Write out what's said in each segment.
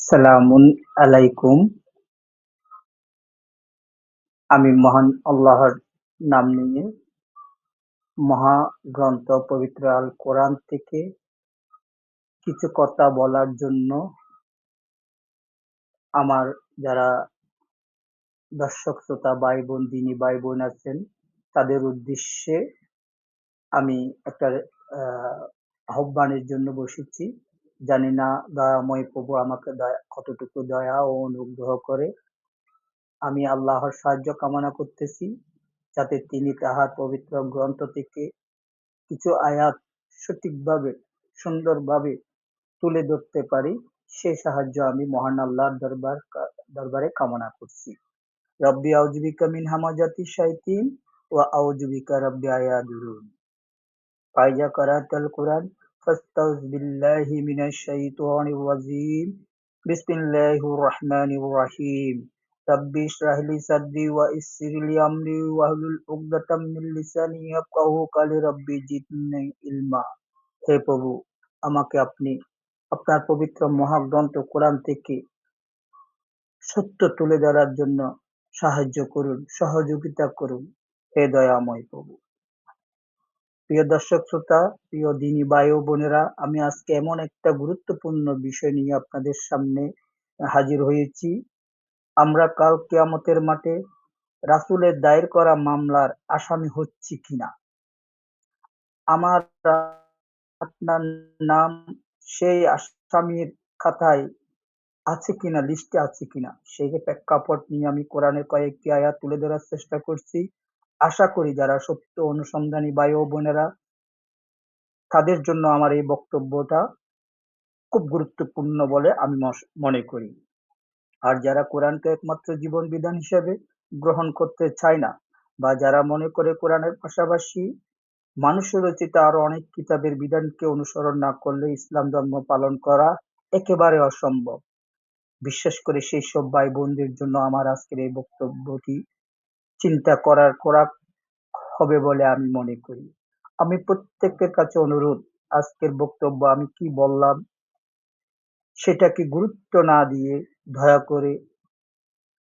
সালামুন আলাইকুম। আমি মহান আল্লাহর নাম নিয়ে মহাগ্রন্থ পবিত্র আল কোরআন থেকে কিছু কথা বলার জন্য আমার যারা দর্শক শ্রোতা ভাই বোন দিনী ভাই বোন আছেন তাদের উদ্দেশ্যে আমি একটা আহ্বানের জন্য বসেছি। জানি না দয়াময় প্রভু আমাকে কতটুকু দয়া ও অনুগ্রহ করে। আমি আল্লাহর সাহায্য কামনা করতেছি যাতে তিনি তাহার পবিত্র গ্রন্থ থেকে কিছু আয়াত সঠিকভাবে সুন্দরভাবে তুলে ধরতে পারি, সে সাহায্য আমি মহান আল্লাহর দরবারে কামনা করছি। রব্বি আউযু বিকা মিন হামাজাতি শায়াতিন ওয়া আউযু বিকা রব্বি আয়াদুরুন। ফাইজা কারাতাল কুরআন ফাস্তাউয বিল্লাহি মিনাশ শাইতানির রাজীম। বিসমিল্লাহির রহমানির রহিম। রব্বি ইশরাহ লি সাদরি ওয়া ইয়াসসির লি আমরি ওয়াহলুল উকদাতাম মিন লিসানি ইয়াফকাহু কওলি রব্বি জিদনি ইলমা। হে প্রভু, আমাকে আপনি আপনার পবিত্র মহাগ্রন্থ কোরআন থেকে সত্য তুলে ধরার জন্য সাহায্য করুন, সহযোগিতা করুন, হে দয়াময় প্রভু। প্রিয় দর্শক শ্রোতা, প্রিয় দিনী ভাই ও বোনেরা, আমি আজকে এমন একটা গুরুত্বপূর্ণ বিষয় নিয়ে আপনাদের সামনে হাজির হয়েছি। আমরা কাল কিয়ামতের মাঠে রাসূলের দায়ের করা মামলার আসামি হচ্ছি কিনা, আমার আপনার নাম সেই আসামির খাতায় আছে কিনা, লিস্টে আছে কিনা, সেই প্রেক্ষাপট নিয়ে আমি কোরআনের কয়েকটি আয়াত তুলে ধরার চেষ্টা করছি। আশা করি যারা সত্য অনুসন্ধানী ভাই ও বোনেরা, তাদের জন্য আমার এই বক্তব্যটা খুব গুরুত্বপূর্ণ বলে আমি মনে করি। আর যারা কোরআনকে একমাত্র জীবন বিধান হিসেবে গ্রহণ করতে চায় না, বা যারা মনে করে কোরআনের পাশাপাশি মানুষের রচিত আরো অনেক কিতাবের বিধানকে অনুসরণ না করলে ইসলাম ধর্ম পালন করা একেবারে অসম্ভব, বিশেষ করে সেই সব ভাই বোনদের জন্য আমার আজকের এই বক্তব্যটি চিন্তা করার খোরাক হবে বলে আমি মনে করি। আমি প্রত্যেকের কাছে অনুরোধ, আজকের বক্তব্য আমি কি বললাম সেটাকে গুরুত্ব না দিয়ে দয়া করে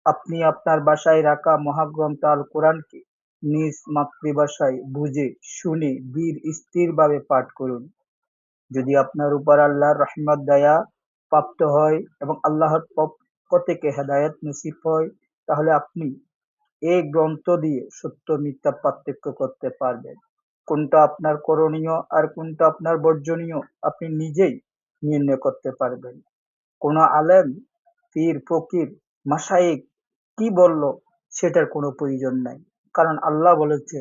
আপনি আপনার বাসায় রাখা মহাগ্রন্থ আল কোরআনকে নিজ মাতৃভাষায় বুঝে শুনে ধীর স্থিরভাবে পাঠ করুন। যদি আপনার উপর আল্লাহর রহমত দয়া প্রাপ্ত হয় এবং আল্লাহর পক্ষ থেকে হেদায়েত নসিব হয়, তাহলে আপনি এই গ্রন্থ দিয়ে সত্য মিথ্যা পার্থক্য করতে পারবেন। কোনটা আপনার করণীয় আর কোনটা আপনার বর্জনীয় আপনি নিজেই নির্ণয় করতে পারবেন। কোন আলেম, পীর, ফকির, মাশায়েখ কি বলল সেটার কোনো প্রয়োজন নাই। কারণ আল্লাহ বলেছে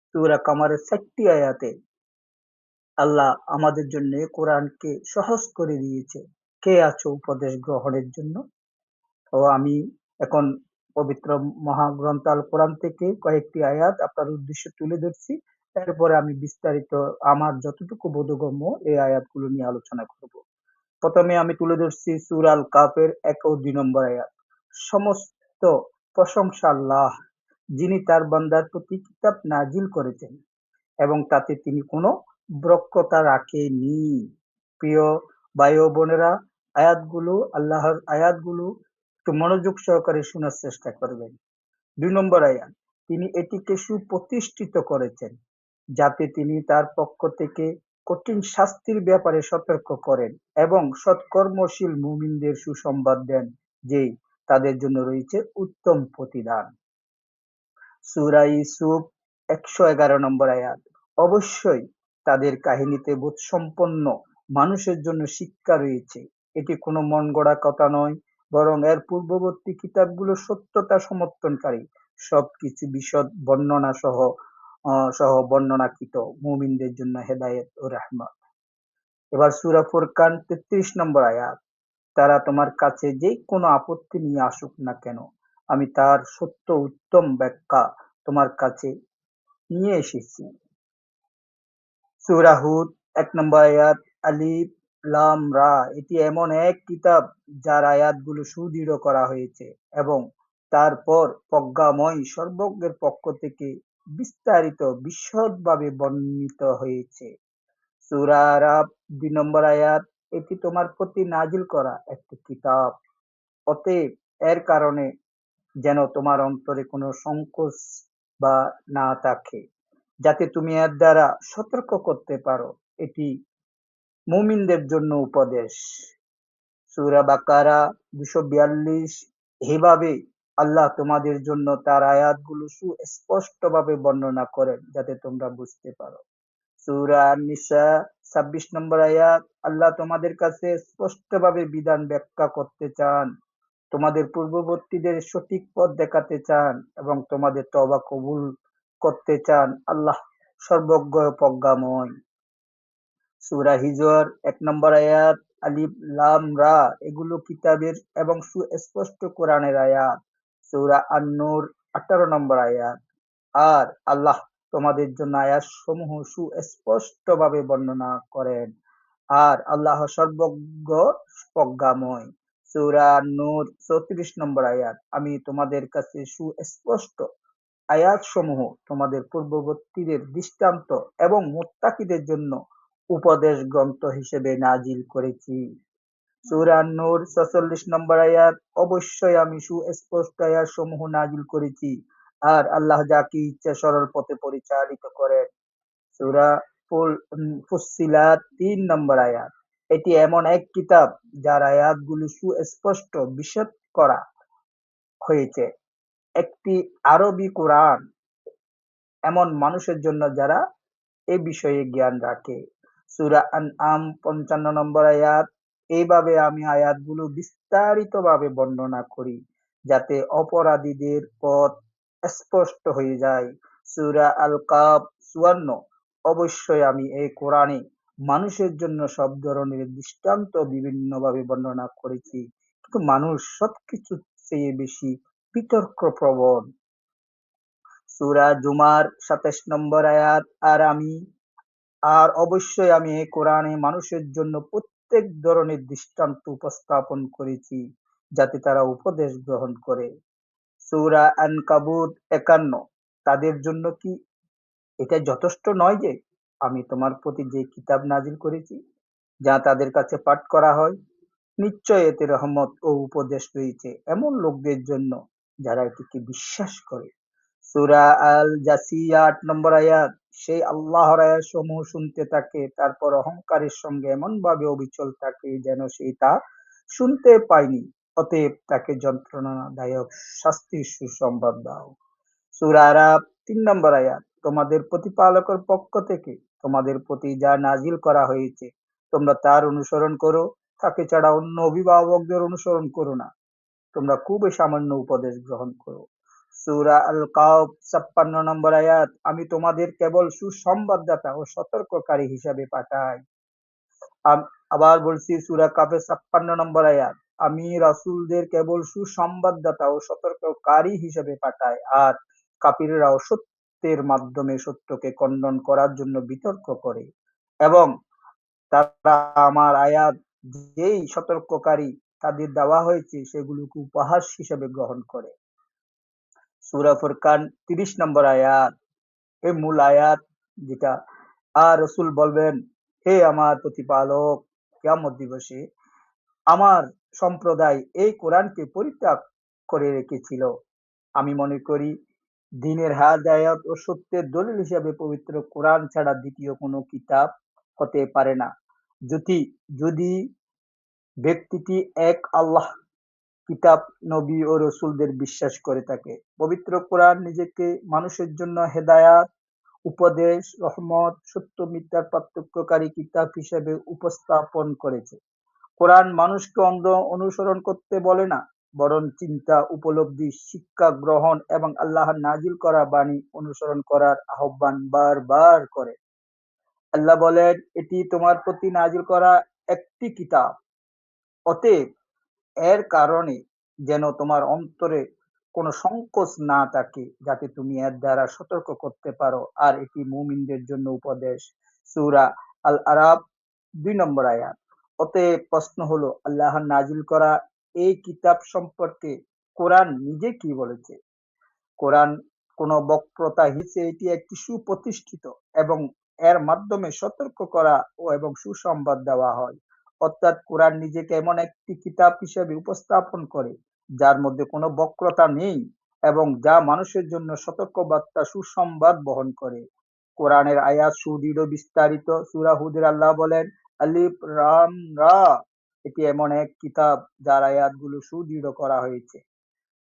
সূরা কামারের ৪টি আয়াতে, আল্লাহ আমাদের জন্য কোরআনকে সহজ করে দিয়েছে। কে আছো উপদেশ গ্রহণের জন্য? তো আমি এখন পবিত্র মহাগ্রন্থ আল কোরআন থেকে কয়েকটি আয়াত আপনার উদ্দেশ্যে তুলে ধরছি। এরপরে আমি বিস্তারিত আমার যতটুকু বোধগম্য এই আয়াতগুলো নিয়ে আলোচনা করব। প্রথমে আমি তুলে ধরছি সূরা আল কাফের ১ ও ২ নম্বর আয়াত। সমস্ত প্রশংসা আল্লাহ, যিনি তার বান্দার প্রতি কিতাব নাজিল করেছেন এবং তাতে তিনি কোনো বক্রতা রাখেননি। প্রিয় ভাই ও বোনেরা, আল্লাহর আয়াতগুলো একটু মনোযোগ সহকারে শোনার চেষ্টা করবেন। ২ নম্বর আয়াত, তিনি এটিকে সুপ্রতিষ্ঠিত করেছেন যাতে তিনি তার পক্ষ থেকে কঠিন শাস্তির ব্যাপারে সতর্ক করেন এবং সৎকর্মশীল মুমিনদের সুসংবাদ দেন যে তাদের জন্য রয়েছে উত্তম প্রতিদান। সূরা ইউসুফ ১১১ নম্বর আয়াত, অবশ্যই তাদের কাহিনীতে বোধসম্পন্ন মানুষের জন্য শিক্ষা রয়েছে। এটি কোনো মন গড়া কথা নয়, বরং এর পূর্ববর্তী কিতাবগুলো সত্যতা সমর্থনকারী, সবকিছু বিশদ বর্ণনা সহ বর্ণনাকৃত মুমিনদের জন্য হেদায়েত ও রাহমত। এবার সূরা ফুরকান ৩৩ নম্বর আয়াত, তারা তোমার কাছে যে কোনো আপত্তি নিয়ে আসুক না কেন, আমি তার সত্য উত্তম ব্যাখ্যা তোমার কাছে নিয়ে এসেছি। সূরা হুদ ১ নম্বর আয়াত, আলিফ লাম রা, এটি এমন এক কিতাব যার আয়াতগুলো সুদৃঢ় করা হয়েছে এবং তারপর প্রজ্ঞাময় সর্বজ্ঞের পক্ষ থেকে বিস্তারিত বিশদভাবে বর্ণিত হয়েছে। সূরা আরাফ ২ নম্বর আয়াত, এটি তোমার প্রতি নাজিল করা একটি কিতাব। অতএব এর কারণে যেন তোমার অন্তরে কোনো সংকোচ বা না থাকে, যাতে তুমি এর দ্বারা সতর্ক করতে পারো। এটি মুমিনদের জন্য উপদেশ। সূরা বাকারা 242। এভাবে আল্লাহ তোমাদের জন্য তার আয়াতগুলো সুস্পষ্টভাবে বর্ণনা করেন, যাতে তোমরা বুঝতে পারো। সূরা আন-নিসা 26 নম্বর আয়াত, আল্লাহ তোমাদের কাছে স্পষ্টভাবে বিধান ব্যাখ্যা করতে চান, তোমাদের পূর্ববর্তীদের সঠিক পথ দেখাতে চান এবং তোমাদের তওবা কবুল করতে চান। আল্লাহ সর্বজ্ঞ ও প্রজ্ঞাময়। সূরা হিজর 1 নম্বর আয়াত, আলিফ লাম রা এগুলো কিতাবের এবং সুস্পষ্ট কোরআনের আয়াত। সূরা আন-নূর 18 নম্বর আয়াত। আর আল্লাহ তোমাদের জন্য আয়াতসমূহ সুস্পষ্টভাবে বর্ণনা করেন। আর আল্লাহ সর্বজ্ঞ প্রজ্ঞাময়। সূরা নূর 34 নম্বর আয়াত, আমি তোমাদের কাছে সুস্পষ্ট আয়াতসমূহ তোমাদের পূর্ববর্তীদের দৃষ্টান্ত এবং মুত্তাকিদের জন্য উপদেশ গ্রন্থ হিসেবে নাজিল করেছি। সূরা নূর 46 নম্বর আয়াত, অবশ্যই আমি সুস্পষ্ট আয়াতসমূহ নাজিল করেছি, আর আল্লাহ যাকে ইচ্ছা সরল পথে পরিচালিত করেন। সূরা ফুসসিলাত 3 নম্বর আয়াত, এটি এমন এক কিতাব যার আয়াতগুলো সুস্পষ্ট বিশদ করা হয়েছে। একটি আরবি কোরআন এমন মানুষের জন্য যারা এ বিষয়ে জ্ঞান রাখে। সূরা আনআম 55 নম্বর আয়াত, এইভাবে আমি আয়াতগুলো বিস্তারিতভাবে বর্ণনা করি, যাতে অপরাধীদের পথ স্পষ্ট হয়ে যায়। সূরা আল কাফ 54, অবশ্যই আমি এই কোরআনে মানুষের জন্য সব ধরনের দৃষ্টান্ত বিভিন্নভাবে বর্ণনা করেছি, কিন্তু মানুষ সবকিছুর চেয়ে বেশি বিতর্ক প্রবণ। সূরা জুমার 27 নম্বর আয়াত, আর অবশ্যই আমি এই কোরআনে মানুষের জন্য প্রত্যেক ধরনের দৃষ্টান্ত উপস্থাপন করেছি, যাতে তারা উপদেশ গ্রহণ করে। সূরা আনকাবুত 51, তাদের জন্য কি এটা যথেষ্ট নয় যে আমি তোমার প্রতি যে কিতাব নাজিল করেছি, যা তাদের কাছে পাঠ করা হয়? নিশ্চয় এতে রহমত ও উপদেশ রয়েছে এমন লোকদের জন্য যারা এটিকে বিশ্বাস করে। সূরা আল জাসিয়া 8 নম্বর আয়াত, সেই আল্লাহর আয়াতসমূহ শুনতে থাকে, তারপর অহংকারের সঙ্গে এমনভাবে অবিচল থাকে যেন সে তা শুনতে পায়নি, অতএব তাকে যন্ত্রণাদায়ক শাস্তির সুসংবাদ দাও। সূরা আরাফ 3 নম্বর আয়াত, তোমাদের প্রতিপালকের পক্ষ থেকে তোমাদের প্রতি যা নাজিল করা হয়েছে তোমরা তার অনুসরণ করো, তাকে ছাড়া অন্য অভিভাবকদের অনুসরণ করো না, তোমরা খুবই সামান্য উপদেশ গ্রহণ করো। সূরা আল কাউফ 56 নম্বর আয়াত, আমি তোমাদের কেবল সুসংবাদদাতা ও সতর্ককারী হিসাবে পাঠাই। আবার বলছি সূরা কাফের 56 নম্বর আয়াত, আমি রাসূলদের কেবল সুসংবাদদাতা ও সতর্ককারী হিসেবে পাঠাই, আর কাফিররা অসত্যের মাধ্যমে সত্যকে খণ্ডন করার জন্য বিতর্ক করে এবং তারা আমার আয়াত যেই সতর্ককারী তাদের দেওয়া হয়েছে সেগুলোকে উপহাস হিসেবে গ্রহণ করে। সূরা ফুরকান 30 নম্বর আয়াত, এই মূল আয়াত যেটা, আর রাসূল বলবেন, হে আমার প্রতিপালক, কিয়ামত দিবসে আমার সম্প্রদায় এই কোরআনকে পরিত্যাগ করে রেখেছিল। আমি মনে করি দ্বীনের হেদায়েত ও সত্যের দলিল হিসেবে পবিত্র কোরআন ছাড়া দ্বিতীয় কোনো কিতাব হতে পারে না। যদি ব্যক্তিটি এক আল্লাহ, কিতাব, নবী ও রসুলদের বিশ্বাস করে থাকে। পবিত্র কোরআন নিজেকে মানুষের জন্য হেদায়াত, উপদেশ, রহমত, সত্য মিথ্যার পার্থক্যকারী কিতাব হিসেবে উপস্থাপন করেছে। কোরআন মানুষকে অন্ধ অনুসরণ করতে বলে না, বরং চিন্তা, উপলব্ধি, শিক্ষা গ্রহণ এবং আল্লাহর নাজিল করা বাণী অনুসরণ করার আহ্বান বারবার করে। আল্লাহ বলেন, এটি তোমার প্রতি নাজিল করা একটি কিতাব। অতএব এর কারণে যেন তোমার অন্তরে কোনো সংকোচ না থাকে, যাতে তুমি এর দ্বারা সতর্ক করতে পারো, আর এটি মুমিনদের জন্য উপদেশ। সূরা আল আরাফ 2 নম্বর আয়াত। অতএব প্রশ্ন হলো, আল্লাহর নাজিল করা এই কিতাব সম্পর্কে কোরআন নিজে কি বলেছে? কোরআন কোনো বক্তৃতা হিসেবে এটি একটি সুপ্রতিষ্ঠিত এবং এর মাধ্যমে সতর্ক করা এবং সুসংবাদ দেওয়া হয়। অর্থাৎ কোরআন নিজেকে এমন একটি কিতাব হিসেবে উপস্থাপন করে যার মধ্যে কোনো বক্রতা নেই এবং যা মানুষের জন্য সতর্কবার্তা সুসংবাদ বহন করে। কোরআনের আয়াত সুদৃঢ় বিস্তারিত। সূরা হুদের আল্লাহ বলেন, আলিফ লাম রা, এটি এমন এক কিতাব যার আয়াতগুলো সুদৃঢ় করা হয়েছে।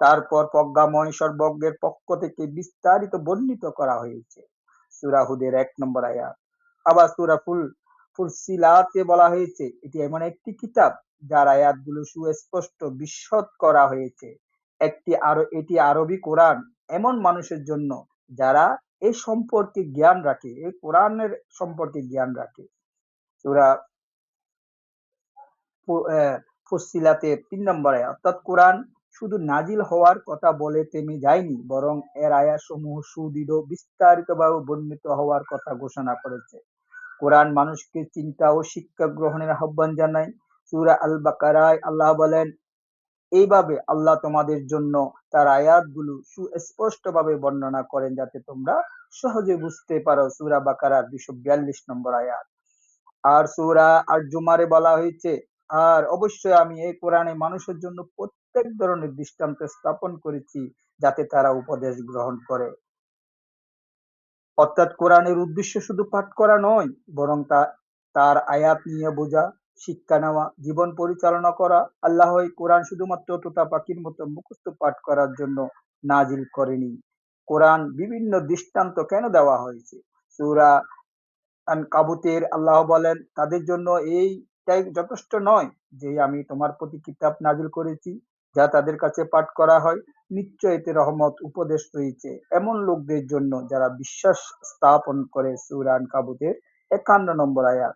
তারপর প্রজ্ঞাময় সর্বজ্ঞের পক্ষ থেকে বিস্তারিত বর্ণিত করা হয়েছে। সূরা হুদের ১ নম্বর আয়াত। আবার সূরা ফুলসিলাতে বলা হয়েছে, এটি এমন একটি কিতাব যার আয়াতগুলো সুস্পষ্ট বিশদ করা হয়েছে। এটি আরবি কোরআন এমন মানুষের জন্য যারা এই সম্পর্কে জ্ঞান রাখে, এই কোরআনের সম্পর্কে জ্ঞান রাখে। সূরা ফুসসিলাতে ৩ নম্বর আয়াত। অর্থাৎ কোরআন শুধু নাজিল হওয়ার কথা বলে থেমে যায়নি, বরং এর আয়াতসমূহ সুদৃঢ় বিস্তারিতভাবে বর্ণিত হওয়ার কথা ঘোষণা করেছে। কোরআন মানুষকে চিন্তা ও শিক্ষা গ্রহণের আহ্বান জানায়। সূরা আল বাকারায় আল্লাহ বলেন, এইভাবে আল্লাহ তোমাদের জন্য তার আয়াতগুলো সুস্পষ্টভাবে বর্ণনা করেন যাতে তোমরা সহজে বুঝতে পারো। সূরা বাকারার ২৪২ নম্বর আয়াত। আর সূরা আর জুমারে বলা হয়েছে, আর অবশ্যই আমি এই কোরআনে মানুষের জন্য প্রত্যেক ধরনের দৃষ্টান্ত স্থাপন করেছি যাতে তারা উপদেশ গ্রহণ করে। অর্থাৎ কোরআনের উদ্দেশ্য শুধু পাঠ করা নয়, বরং তার আয়াত নিয়ে বোঝা, শিক্ষা নেওয়া, জীবন পরিচালনা করা। আল্লাহ এই কোরআন শুধুমাত্র তোতা পাখির মতো মুখস্থ পাঠ করার জন্য নাজিল করেনি। কোরআন বিভিন্ন দৃষ্টান্ত কেন দেওয়া হয়েছে? সূরা আনকাবুতের আল্লাহ বলেন, তাদের জন্য এইটাই যথেষ্ট নয় যে আমি তোমার প্রতি কিতাব নাজিল করেছি যা তাদের কাছে পাঠ করা হয়, নিশ্চয় এতে রহমত উপদেশ রয়েছে এমন লোকদের জন্য যারা বিশ্বাস স্থাপন করে। সূরা আনকাবুতের ৫১ নম্বর আয়াত।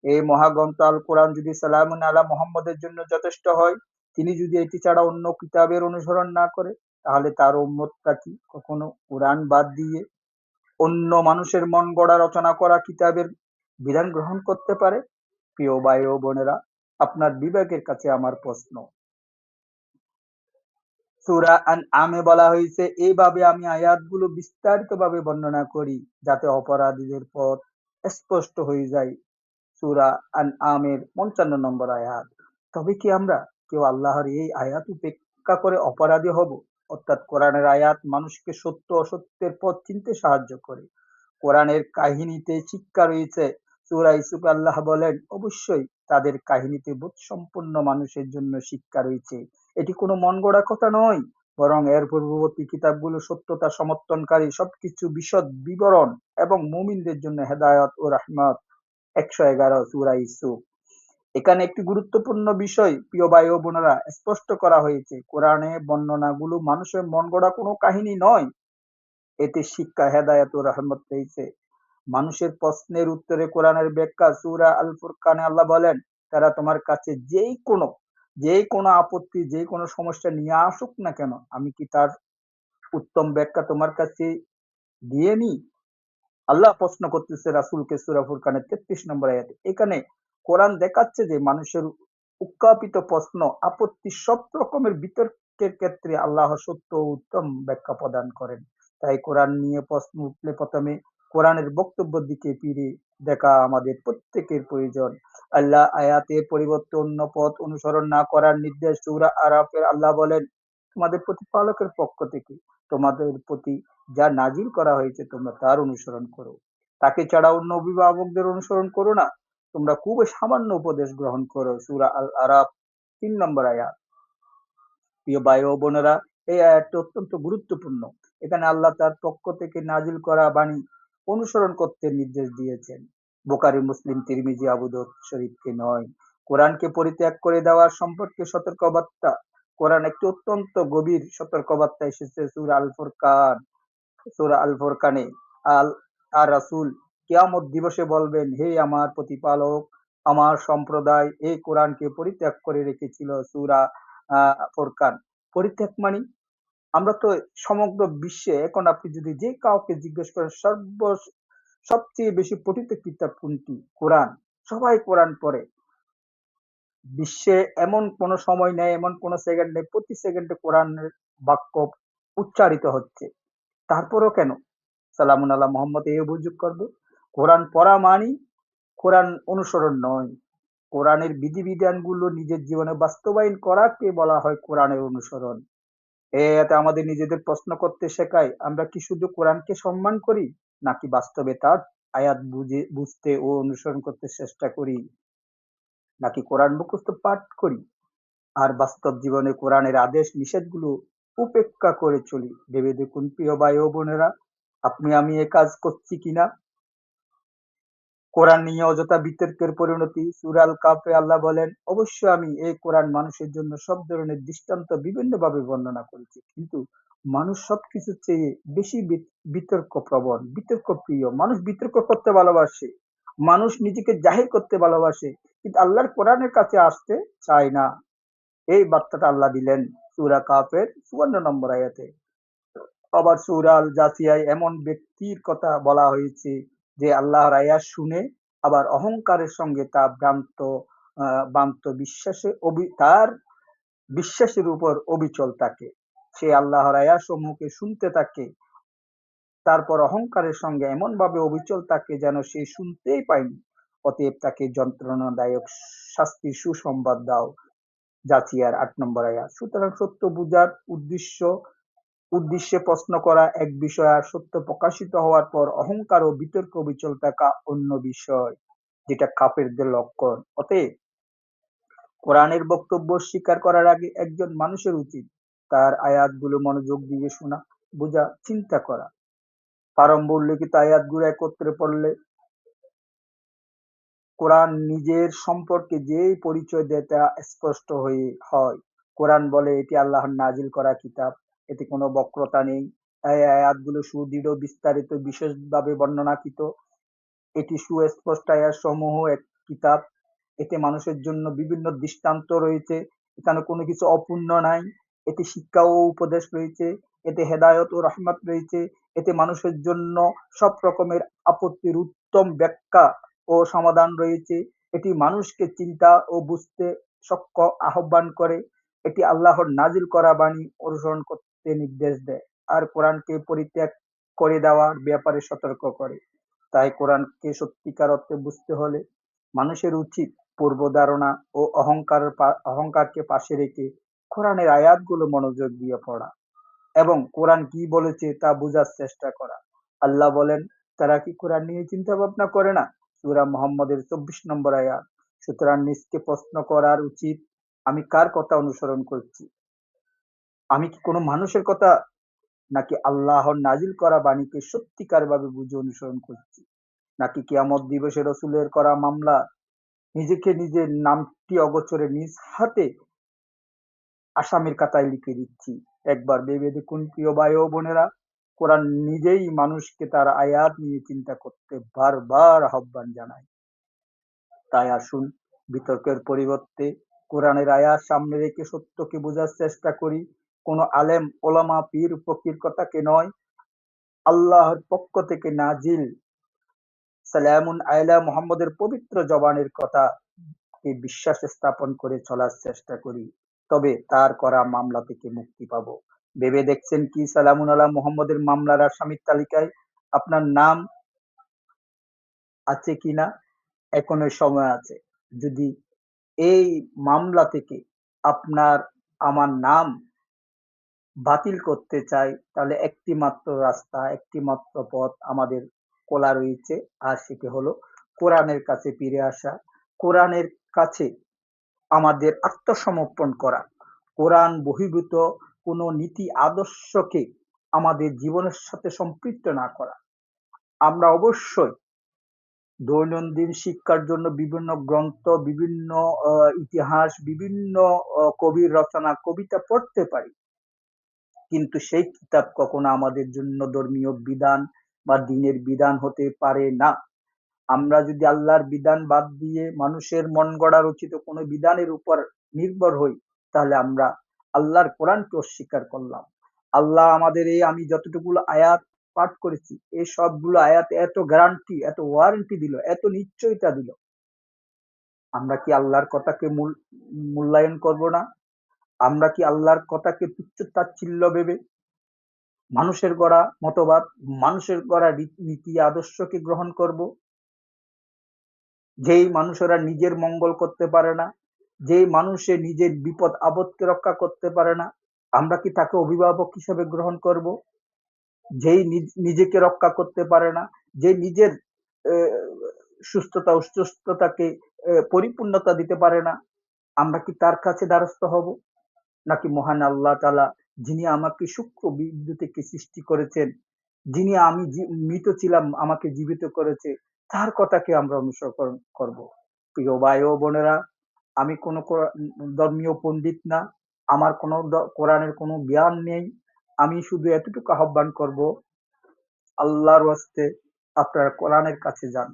এই মহাগ্রন্থ আল কোরআন যদি সালামুন আলা মুহাম্মদের জন্য যথেষ্ট হয়, তিনি যদি এটি ছাড়া অন্য কিতাবের অনুসরণ না করে, তাহলে তার উম্মতটা কি কখনো কোরআন বাদ দিয়ে অন্য মানুষের মন গড়া রচনা করা কিতাবের বিধান গ্রহণ করতে পারে? প্রিয় ভাই ও বোনেরা, আপনার বিবেকের কাছে আমার প্রশ্ন। সূরা আনআমে বলা হয়েছে, এইভাবে আমি আয়াতগুলো বিস্তারিতভাবে বর্ণনা করি যাতে অপরাধীদের পথ স্পষ্ট হয়ে যায়। সূরা আনআমের ৫৫ নম্বর আয়াত। তবে কি আমরা কেউ আল্লাহর এই আয়াত উপেক্ষা করে অপরাধী হব? অর্থাৎ কোরআনের আয়াত মানুষকে সত্য অসত্যের পথ চিনতে সাহায্য করে। কোরআনের কাহিনীতে শিক্ষা রয়েছে। সূরা ইউসুফে আল্লাহ বলেন, অবশ্যই তাদের কাহিনীতে বোধসম্পন্ন মানুষের জন্য শিক্ষা রয়েছে। এটি কোনো মন গড়া কথা নয়, বরং এর পূর্ববর্তী কিতাবগুলো সত্যতা সমর্থনকারী সবকিছু বিশদ বিবরণ এবং মুমিনদের জন্য হেদায়ত ও রাহমত। ১১১ সূরা ইউসুফ। এখানে একটি গুরুত্বপূর্ণ বিষয় প্রিয় ভাই ও বোনেরা স্পষ্ট করা হয়েছে, কোরআনে বর্ণনাগুলো মানুষের মন গড়া কোনো কাহিনী নয়, এতে শিক্ষা, হেদায়েত ও রহমত রয়েছে। মানুষের প্রশ্নের উত্তরে কোরআনের ব্যাখ্যা। সূরা আল ফুরকানে আল্লাহ বলেন, তারা তোমার কাছে যেই কোনো আপত্তি, যেই কোনো সমস্যা নিয়ে আসুক না কেন, আমি কি তার উত্তম ব্যাখ্যা তোমার কাছে দিয়ে নি? আল্লাহ প্রশ্ন করতেছে রাসূলকে সূরা ফুরকানের ৩৩ নম্বর আয়াতে। এখানে কোরআন দেখাচ্ছে যে মানুষের উত্থাপিত প্রশ্ন, আপত্তি, সব রকমের বিতর্কের ক্ষেত্রে আল্লাহ সত্য ও উত্তম ব্যাখ্যা প্রদান করেন। তাই কোরআন নিয়ে প্রশ্ন উঠলে প্রথমে কোরআনের বক্তব্যের দিকে ফিরে দেখা আমাদের প্রত্যেকের প্রয়োজন। আল্লাহ আয়াতের পরিবর্তে অন্য পথ অনুসরণ না করার নির্দেশ। সূরা আরাফে আল্লাহ বলেন, তোমাদের প্রতিপালকের পক্ষ থেকে তোমাদের প্রতি যা নাজিল করা হয়েছে তোমরা তার অনুসরণ করো। তাকে ছাড়া অন্য অভিভাবকদের অনুসরণ করো না। তোমরা খুবই সামান্য উপদেশ গ্রহণ করো। সূরা আল আরাফ ৩ নম্বর আয়াত। প্রিয় ভাই ও বোনেরা, এই আয়াতটি অত্যন্ত গুরুত্বপূর্ণ। এখানে আল্লাহ তার পক্ষ থেকে নাজিল করা বাণী অনুসরণ করতে নির্দেশ দিয়েছেন। বুখারী, মুসলিম, তিরমিজি, আবু দাউদ শরীফকে নয়। কোরআনকে পরিত্যাগ করে দেওয়ার সম্পর্কে সতর্কবার্তা। কোরআন একটি অত্যন্ত গভীর সতর্কবার্তা এসেছে সূরা আল ফুরকানে। আল আর রাসূল কিয়ামত দিবসে বলবেন, হে আমার প্রতিপালক, আমার সম্প্রদায় এই কোরআনকে পরিত্যাগ করে রেখেছিল। সূরা ফুরকান। পরিত্যাগ মানে আমরা তো সমগ্র বিশ্বে এখন আপনি যদি যে কাউকে জিজ্ঞেস করেন সবচেয়ে বেশি পঠিত কিতাব কোনটি? কোরআন। সবাই কোরআন পড়ে। বিশ্বে এমন কোন সময় নেই, এমন কোন সেকেন্ড নেই, প্রতি সেকেন্ডে কোরআনের বাক্য উচ্চারিত হচ্ছে। তারপরও কেন সালামুন আলা মোহাম্মদ এই অভিযোগ করবে? কোরআন পড়া মানি কোরআন অনুসরণ নয়। কোরআনের বিধিবিধানগুলো নিজের জীবনে বাস্তবায়ন করাকে বলা হয় কোরআনের অনুসরণ। এতে আমাদের নিজেদের প্রশ্ন করতে শেখায়, আমরা কি শুধু কোরআনকে সম্মান করি, নাকি বাস্তবে তার আয়াত বুঝতে ও অনুসরণ করতে চেষ্টা করি, নাকি কোরআন মুখস্থ পাঠ করি আর বাস্তব জীবনে কোরআনের আদেশ নিষেধগুলো উপেক্ষা করে চলি। ভেবে দেখুন প্রিয় ভাই ও বোনেরা, আপনি আমি এ কাজ করছি কিনা। কোরআন নিয়ে অযথা বিতর্কের পরিণতি। সূরা আল কাহফে আল্লাহ বলেন, অবশ্যই আমি এই কোরআন মানুষের জন্য সব ধরনের দৃষ্টান্ত বিভিন্নভাবে বর্ণনা করেছি, কিন্তু মানুষ সবকিছুর চেয়ে বেশি বিতর্ক প্রবণ, বিতর্ক প্রিয়। মানুষ বিতর্ক করতে ভালোবাসে, মানুষ নিজেকে জাহির করতে ভালোবাসে, কিন্তু আল্লাহর কোরআনের কাছে আসতে চায় না। এই বার্তাটা আল্লাহ দিলেন সূরা কাহফের ৫৪ নম্বর আয়াতে। আবার সূরা আল জাসিয়ায় এমন ব্যক্তির কথা বলা হয়েছে যে আল্লাহর আয়াত শুনে আবার অহংকারের সঙ্গে তা ভ্রান্ত তার বিশ্বাসের উপর অবিচল থাকে। সে আল্লাহর আয়াত সমূহকে শুনতে থাকে, তারপর অহংকারের সঙ্গে এমন ভাবে অবিচল থাকে যেন সে শুনতেই পায়নি। অতএব তাকে যন্ত্রণাদায়ক শাস্তির সুসংবাদ দাও। জাসিয়ার ৮ নম্বর আয়াত। সুতরাং সত্য বুঝার উদ্দেশ্যে প্রশ্ন করা এক বিষয়, আর সত্য প্রকাশিত হওয়ার পর অহংকার ও বিতর্ক বিচল থাকা অন্য বিষয়, যেটা কাফেরদের লক্ষণ। অতএব কোরআনের বক্তব্য স্বীকার করার আগে একজন মানুষের উচিত তার আয়াতগুলো মনোযোগ দিয়ে শোনা, বোঝা, চিন্তা করা। প্রারম্ভ উল্লেখিত আয়াতগুলো একত্রে পড়লে কোরআন নিজের সম্পর্কে যেই পরিচয় দেয় তা স্পষ্ট হয়। কোরআন বলে এটি আল্লাহর নাজিল করা কিতাব, এতে কোনো বক্রতা নেই। এই আয়াতগুলো সুদৃঢ়, বিস্তারিত, বিশেষভাবে বর্ণনাকৃত। এটি সুস্পষ্ট আয়াতসমূহ এক কিতাব। এতে মানুষের জন্য বিভিন্ন দৃষ্টান্ত রয়েছে। এখানে কোনো কিছু অপূর্ণ নাই। এতে শিক্ষা ও উপদেশ রয়েছে। এতে হেদায়ত ও রহমত রয়েছে। এতে মানুষের জন্য সব রকমের আপত্তির উত্তম ব্যাখ্যা ও সমাধান রয়েছে। এটি মানুষকে চিন্তা ও বুঝতে আহ্বান করে। এটি আল্লাহর নাজিল করা বাণী অনুসরণ করতে নির্দেশ দেয়, আর কোরআনকে পরিত্যাগ করে দেওয়ার ব্যাপারে সতর্ক করে। তাই কোরআনকে সত্যিকার অর্থে বুঝতে হলে মানুষের উচিত পূর্বধারণা ও অহংকারকে পাশে রেখে কোরআনের আয়াতগুলো মনোযোগ দিয়ে পড়া এবং কোরআন কি বলেছে তা বোঝার চেষ্টা করা। আল্লাহ বলেন, তারা কি কোরআন নিয়ে চিন্তা ভাবনা করে না? সূরা মুহাম্মদের ২৪ নম্বর আয়াত। সুতরাং নিজকে প্রশ্ন করার উচিত, আমি কার কথা অনুসরণ করছি? আমি কি কোনো মানুষের কথা, নাকি আল্লাহর নাজিল করা বাণীকে সত্যিকার ভাবে বুঝে অনুসরণ করছি? নাকি কিয়ামত দিবসে রসুলের করা মামলা নিজেকে নিজের নামটি অগোচরে নিজ হাতে আসামির খাতায় লিখে দিচ্ছি? একবার ভেবে দেখুন প্রিয় ভাই ও বোনেরা, কোরআন নিজেই মানুষকে তার আয়াত নিয়ে চিন্তা করতে বারবার আহ্বান জানায়। তাই আসুন বিতর্কের পরিবর্তে কোরআনের আয়াত সামনে রেখে সত্যকে বোঝার চেষ্টা করি। কোনো আলেম, ওলামা, পীর ফকির কথাকে নয়, আল্লাহর পক্ষ থেকে নাজিল সালামুন আলা মুহাম্মদের পবিত্র জবানের কথা বিশ্বাস স্থাপন করে চলার চেষ্টা করি। তবে তার করা মামলা থেকে মুক্তি পাবো। ভেবে দেখছেন কি সালামুন আলা মুহাম্মদের মামলার আসামির তালিকায় আপনার নাম আছে কিনা? এখনো সময় আছে। যদি এই মামলা থেকে আপনার আমার নাম বাতিল করতে চাই, তাহলে একটি মাত্র রাস্তা, একটি মাত্র পথ আমাদের খোলা রয়েছে, আর সেটি হলো কোরআনের কাছে ফিরে আসা, কোরআনের কাছে আমাদের আত্মসমর্পণ করা, কোরআন বহির্ভূত কোনো নীতি আদর্শকে আমাদের জীবনের সাথে সম্পৃক্ত না করা। আমরা অবশ্যই দৈনন্দিন শিক্ষার জন্য বিভিন্ন গ্রন্থ, বিভিন্ন ইতিহাস, বিভিন্ন কবির রচনা, কবিতা পড়তে পারি, কিন্তু সেই কিতাব কখনো আমাদের জন্য ধর্মীয় বিধান বা দ্বীনের বিধান হতে পারে না। আমরা যদি আল্লাহর বিধান বাদ দিয়ে মানুষের মন গড়া রচিত কোনো বিধানের উপর নির্ভর হই, তাহলে আমরা আল্লাহর কোরআনকে অস্বীকার করলাম। আল্লাহ আমাদের আমি যতটুকু আয়াত পাঠ করেছি, এই সবগুলো আয়াত এত গ্যারান্টি, এত ওয়ারেন্টি দিল, এত নিশ্চয়তা দিল, আমরা কি আল্লাহর কথাকে মূল্যায়ন করব না? আমরা কি আল্লাহর কথাকে তুচ্ছ তাচ্ছিল্য ভেবে মানুষের গড়া মতবাদ, মানুষের গড়া নীতি আদর্শকে গ্রহণ করব? যেই মানুষেরা নিজের মঙ্গল করতে পারে না, যেই মানুষে নিজের বিপদ আপদকে রক্ষা করতে পারে না, আমরা কি তাকে অভিভাবক হিসেবে গ্রহণ করব? যেই নিজেকে রক্ষা করতে পারে না, যে নিজের সুস্থতা অসুস্থতাকে পরিপূর্ণতা দিতে পারে না, আমরা কি তার কাছে দ্বারস্থ হব? নাকি মহান আল্লাহ তাআলা, যিনি আমাকে সূক্ষ্ম বিন্দু থেকে সৃষ্টি করেছেন, যিনি আমি মৃত ছিলাম আমাকে জীবিত করেছে, তার কথাকে আমরা অনুসরণ করব? প্রিয় ভাই ও বোনেরা, আমি কোনো ধর্মীয় পণ্ডিত না, আমার কোনো কোরআনের কোনো জ্ঞান নেই। আমি শুধু এতটুকু আহ্বান করব, আল্লাহর ওয়াস্তে আপনারা কোরআনের কাছে যান,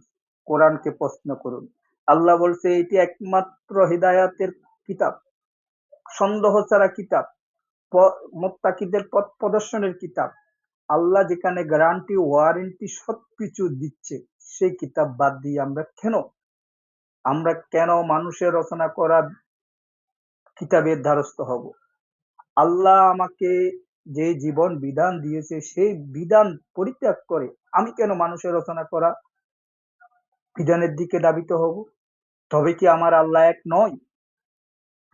কোরআনকে প্রশ্ন করুন। আল্লাহ বলছে এটি একমাত্র হিদায়াতের কিতাব, সন্দেহ ছাড়া কিতাব, মুত্তাকিদের পথ প্রদর্শনের কিতাব। আল্লাহ যেখানে গ্যারান্টি ওয়ারেন্টি সবকিছু দিচ্ছে, সেই কিতাব বাদ দিয়ে আমরা কেন মানুষের রচনা করা কিতাবের দ্বারস্থ হব? আল্লাহ আমাকে যে জীবন বিধান দিয়েছে সেই বিধান পরিত্যাগ করে আমি কেন মানুষের রচনা করা বিধানের দিকে ধাবিত হব? তবে কি আমার আল্লাহ এক নয়?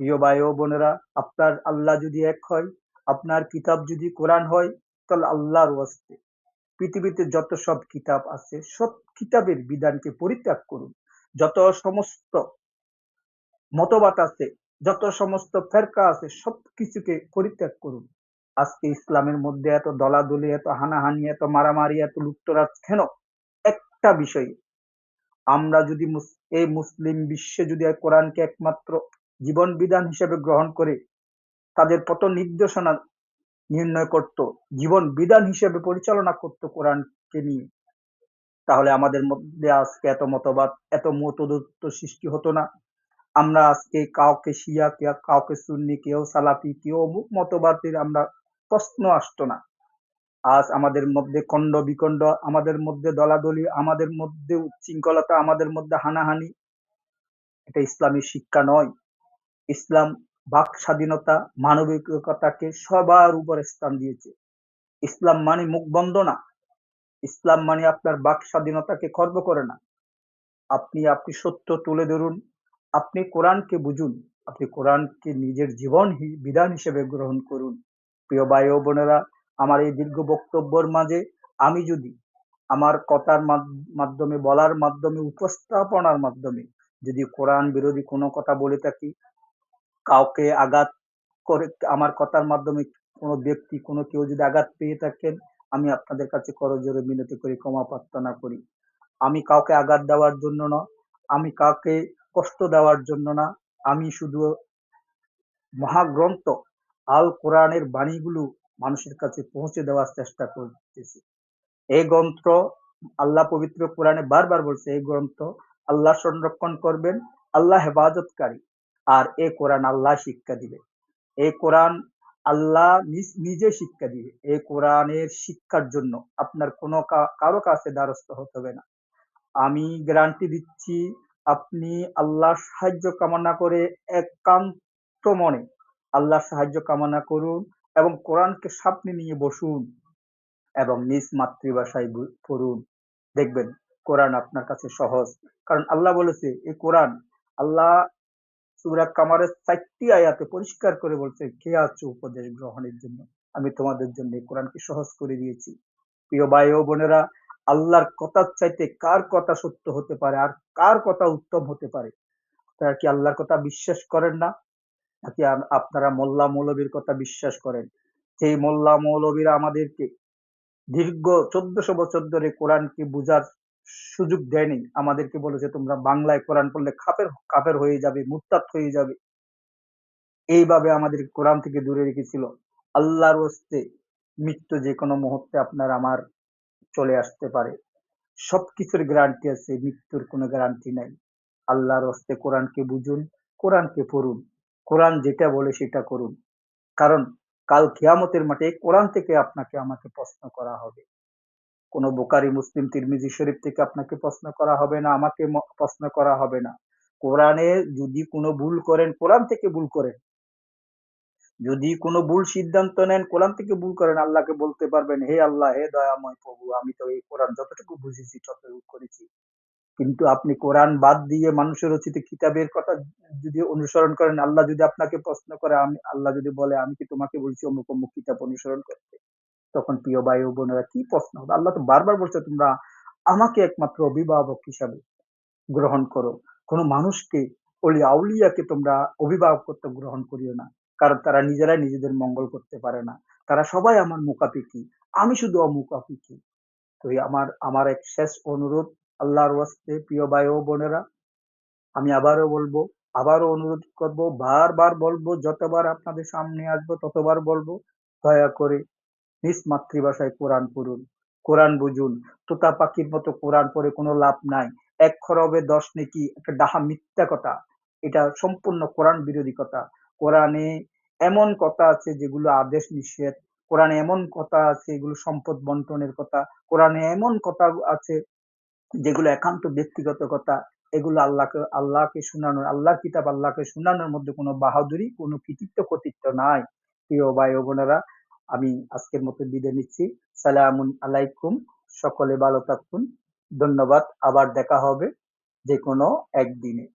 প্রিয় ভাই ও বোনেরা, আপনার আল্লাহ যদি এক হয়, আপনার কিতাব যদি কোরআন হয়, তাহলে আল্লাহর ওয়াস্তে পৃথিবীতে যত সব কিতাব আছে সব কিতাবের বিধানকে পরিত্যাগ করুন। যত সমস্ত মতবাদ আছে, যত সমস্ত ফেরকা আছে সবকিছুকে পরিত্যাগ করুন। আজকে ইসলামের মধ্যে এত দলাদলি, এত হানাহানি, এত মারামারি, এত লুটতরাজ কেন? একটা বিষয়, আমরা যদি এই মুসলিম বিশ্বে যদি কোরআনকে একমাত্র জীবন বিধান হিসেবে গ্রহণ করে তাদের পথ নির্দেশনা নির্ণয় করত, জীবন বিধান হিসেবে পরিচালনা করত কোরআনকে নিয়ে, তাহলে আমাদের মধ্যে আজকে এত মতবাদ, এত মতদূরত্ব সৃষ্টি হতো না। আমরা আজকে কাউকে শিয়া, কাউকে সুন্নি, কেউ সালাফি, কেউ অমুক মতবাদের আমরা প্রশ্ন আসতো না। আজ আমাদের মধ্যে খণ্ড বিখণ্ড, আমাদের মধ্যে দলাদলি, আমাদের মধ্যে উচ্ছৃঙ্খলতা, আমাদের মধ্যে হানাহানি। এটা ইসলামী শিক্ষা নয়। ইসলাম বাক স্বাধীনতা, মানবিকতাকে সবার উপরে স্থান দিয়েছে। ইসলাম মানে মুখ বন্ধ না। ইসলাম মানে আপনার বাক স্বাধীনতাকে খর্ব করে না। আপনি সত্য তুলে ধরুন, আপনি কোরআনকে বুঝুন, আপনি কোরআনকে নিজের জীবন বিধান হিসেবে গ্রহণ করুন। প্রিয় ভাই ও বোনেরা, আমার এই দীর্ঘ বক্তব্যের মাঝে আমি যদি আমার কথার মাধ্যমে, বলার মাধ্যমে, উপস্থাপনার মাধ্যমে যদি কোরআন বিরোধী কোনো কথা বলে থাকি, কাউকে আঘাত করে আমার কথার মাধ্যমে কোনো ব্যক্তি, কোনো কেউ যদি আঘাত পেয়ে থাকেন, আমি আপনাদের কাছে করজোড়ে মিনতি করি, ক্ষমা প্রার্থনা করি। আমি কাউকে আঘাত দেওয়ার জন্য না, আমি কাউকে কষ্ট দেওয়ার জন্য না, আমি শুধু মহাগ্রন্থ আল কোরআনের বাণীগুলো মানুষের কাছে পৌঁছে দেওয়ার চেষ্টা করতেছি। এই গ্রন্থ আল্লাহ পবিত্র কোরআনে বারবার বলছে, এই গ্রন্থ আল্লাহ সংরক্ষণ করবেন, আল্লাহ হেফাজতকারী, আর এই কোরআন আল্লাহ শিক্ষা দিবে। এই কোরআন আল্লাহ নিজে শিক্ষা দিবে। এই কোরআনের শিক্ষার জন্য আপনার কোনো কারো কাছে দ্বারস্থ হতে হবে না। আমি গ্যারান্টি দিচ্ছি, আপনি আল্লাহর সাহায্য কামনা করে একান্ত মনে আল্লাহর সাহায্য কামনা করুন এবং কোরআনকে সামনে নিয়ে বসুন এবং নিজ মাতৃভাষায় পড়ুন। দেখবেন কোরআন আপনার কাছে সহজ। কারণ আল্লাহ বলেছে এই কোরআন, আল্লাহ সূরা কামারের ৪টি আয়াতে পরিষ্কার করে বলছে, কে আছো উপদেশ গ্রহণের জন্য? আমি তোমাদের জন্য এই কোরআনকে সহজ করে দিয়েছি। প্রিয় ভাই ও বোনেরা, আল্লাহর কথার চাইতে কার কথা সত্য হতে পারে আর কার কথা উত্তম হতে পারে? আপনারা কি আল্লাহর কথা বিশ্বাস করেন না? নাকি আপনারা মোল্লা মৌলবীর কথা বিশ্বাস করেন? সেই মোল্লা মৌলবীরা আমাদেরকে দীর্ঘ ১৪০০ বছর ধরে কোরআনকে বুঝার সুযোগ দেয়নি। আমাদেরকে বলেছে তোমরা বাংলায় কোরআন পড়লে কাফের হয়ে যাবে, মুরতাদ হয়ে যাবে। এইভাবে আমাদের কোরআন থেকে দূরে রেখেছিল। আল্লাহর হস্তে মৃত্যু যে কোনো মুহূর্তে আপনার আমার চলে আসতে পারে। সবকিছুর গ্যারান্টি আছে, মৃত্যুর কোনো গ্যারান্টি নাই। আল্লাহর হস্তে কোরআনকে বুঝুন, কোরআনকে পড়ুন, কোরআন যেটা বলে সেটা করুন। কারণ কাল কিয়ামতের মাঠে কোরআন থেকে আপনাকে আমাকে প্রশ্ন করা হবে। কোনো বুখারী, মুসলিম, তিরমিজি শরীফ থেকে আপনাকে প্রশ্ন করা হবে না, আমাকে প্রশ্ন করা হবে না। কোরআনে যদি কোনো ভুল করেন, কোরআন থেকে ভুল করেন। যদি কোনো ভুল সিদ্ধান্ত নেন, কোরআন থেকে ভুল করেন, আল্লাহকে বলতে পারবেন, হে আল্লাহ, হে দয়াময় প্রভু, আমি তো এই কোরআন যতটুকু বুঝেছি ততটুকু করেছি। কিন্তু আপনি কোরআন বাদ দিয়ে মানুষের রচিত কিতাবের কথা যদি অনুসরণ করেন, আল্লাহ যদি আপনাকে প্রশ্ন করে, আল্লাহ যদি বলে আমি কি তোমাকে বলছি অমুক অমুক কিতাব অনুসরণ করতে, তখন প্রিয় ভাই ও বোনেরা কি প্রশ্ন হবে? আল্লাহ তো বারবার বলছে তোমরা আমাকে একমাত্র অভিভাবক হিসাবে গ্রহণ করো, কোনো মানুষকে আউলিয়াকে তোমরা অভিভাবকত্ব গ্রহণ করিও না, কারণ তারা নিজেরাই নিজেদের মঙ্গল করতে পারে না, তারা সবাই আমার মুখাপিকি, আমি শুধু অমুখাপিকি। তো এই আমার আমার এক শেষ অনুরোধ, আল্লাহর ওয়াস্তে প্রিয় ভাই ও বোনেরা, আমি আবারও বলবো, আবারও অনুরোধ করব, বারবার বলবো, যতবার আপনাদের সামনে আসবো ততবার বলবো, দয়া করে নিজ মাতৃভাষায় কোরআন পড়ুন, কোরআন বুঝুন। তোতা পাখির মতো কোরআন পড়ে কোনো লাভ নাই। এক খরবে 10 নেকি, একটা ডাহা মিথ্যা কথা। এটা সম্পূর্ণ কোরআন বিরোধী কথা। কোরআনে এমন কথা আছে যেগুলো আদেশ নিষেধ। কোরআনে এমন কথা আছে এগুলো সম্পদ বন্টনের কথা। কোরআনে এমন কথা আছে যেগুলো একান্ত ব্যক্তিগত কথা। এগুলো আল্লাহকে শোনানোর, আল্লাহর কিতাব আল্লাহকে শোনানোর মধ্যে কোনো বাহাদুরি, কোনো কৃতিত্ব কর্তৃত্ব নাই। প্রিয় ভাই ও বোনেরা, আমি আজকের মতো বিদায় নিচ্ছি। সালামুন আলাইকুম। সকলে ভালো থাকুন। ধন্যবাদ। আবার দেখা হবে যে কোনো একদিনে।